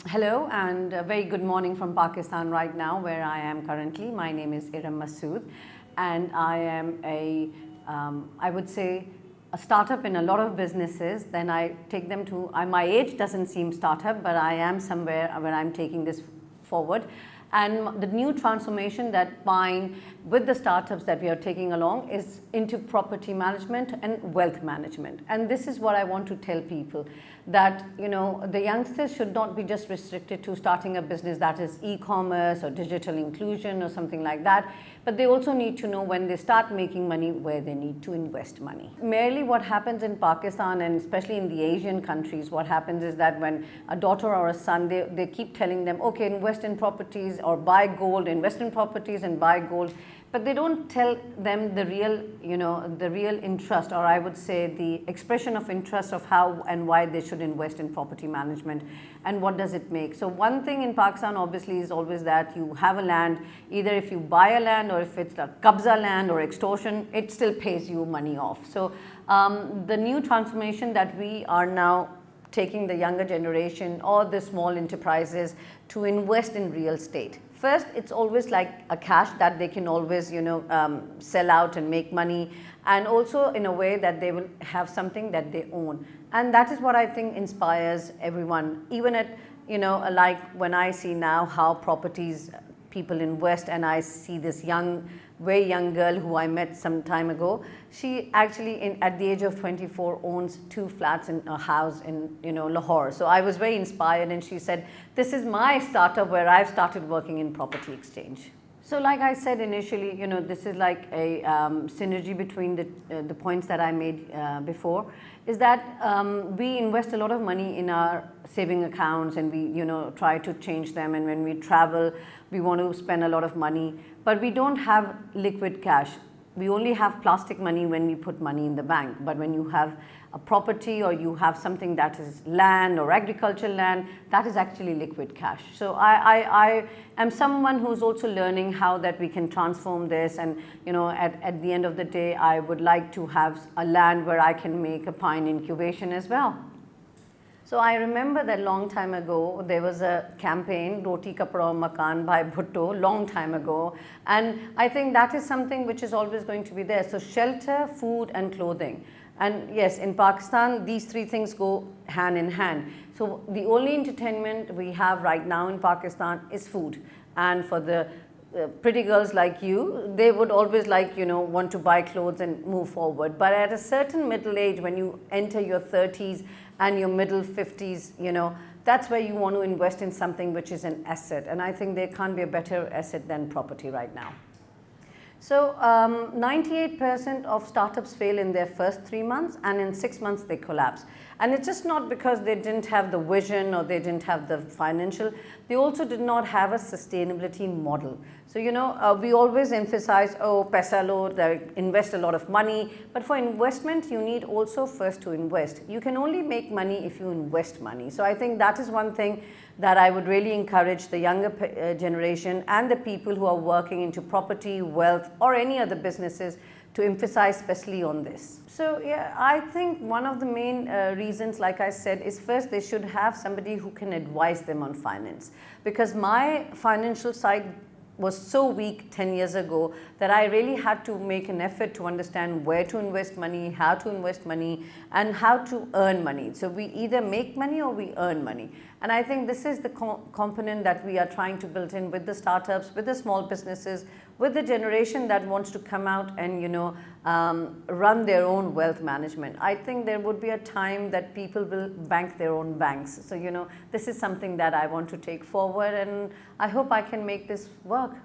Hello and a very good morning from Pakistan right now, where I am currently. My name is Erum Masood, and I am I would say, a startup in a lot of businesses. Then I take them to, my age doesn't seem startup, but I am somewhere where I'm taking this forward. And the new transformation that Pine, with the startups that we are taking along, is into property management and wealth management. And this is what I want to tell people, that the youngsters should not be just restricted to starting a business that is e-commerce or digital inclusion or something like that, but they also need to know when they start making money where they need to invest money. Merely what happens in Pakistan, and especially in the Asian countries, what happens is that when a daughter or a son, they keep telling them, okay, invest in properties or buy gold, invest in properties and buy gold. But they don't tell them the real, the real interest, or I would say the expression of interest of how and why they should invest in property management and what does it make. So one thing in Pakistan obviously is always that you have a land, either if you buy a land or if it's a qabza land or extortion, it still pays you money off. So the new transformation that we are now taking the younger generation or the small enterprises to invest in real estate. First, it's always like a cash that they can always, sell out and make money, and also in a way that they will have something that they own. And that is what I think inspires everyone, even at, like when I see now how properties people invest, and I see this very young girl who I met some time ago. She actually, at the age of 24, owns 2 flats in a house in Lahore. So I was very inspired, and she said, "This is my startup where I've started working in property exchange." So like I said initially, this is like a synergy between the points that I made before, is that we invest a lot of money in our saving accounts, and we try to change them, and when we travel we want to spend a lot of money, but we don't have liquid cash. We only have plastic money when we put money in the bank. But when you have a property or you have something that is land or agricultural land, that is actually liquid cash. So I am someone who's also learning how that we can transform this, and at the end of the day, I would like to have a land where I can make a pine incubation as well. So I remember that long time ago, there was a campaign, Roti Kapda Makan by Bhutto, long time ago. And I think that is something which is always going to be there. So shelter, food and clothing. And yes, in Pakistan, these 3 things go hand in hand. So the only entertainment we have right now in Pakistan is food. And for the pretty girls like you, they would always want to buy clothes and move forward. But at a certain middle age, when you enter your 30s and your middle 50s, that's where you want to invest in something which is an asset. And I think there can't be a better asset than property right now. So 98% of startups fail in their first 3 months, and in 6 months they collapse. And it's just not because they didn't have the vision or they didn't have the financial, they also did not have a sustainability model. So we always emphasize, oh, paisa lo, they invest a lot of money, but for investment you need also first to invest. You can only make money if you invest money. So I think that is one thing that I would really encourage the younger generation and the people who are working into property, wealth or any other businesses to emphasize especially on this. So yeah, I think one of the main reasons, like I said, is first they should have somebody who can advise them on finance, because my financial side was so weak 10 years ago that I really had to make an effort to understand where to invest money, how to invest money, and how to earn money. So we either make money or we earn money. And I think this is the component that we are trying to build in with the startups, with the small businesses, with the generation that wants to come out and run their own wealth management. I think there would be a time that people will bank their own banks. So this is something that I want to take forward, and I hope I can make this work.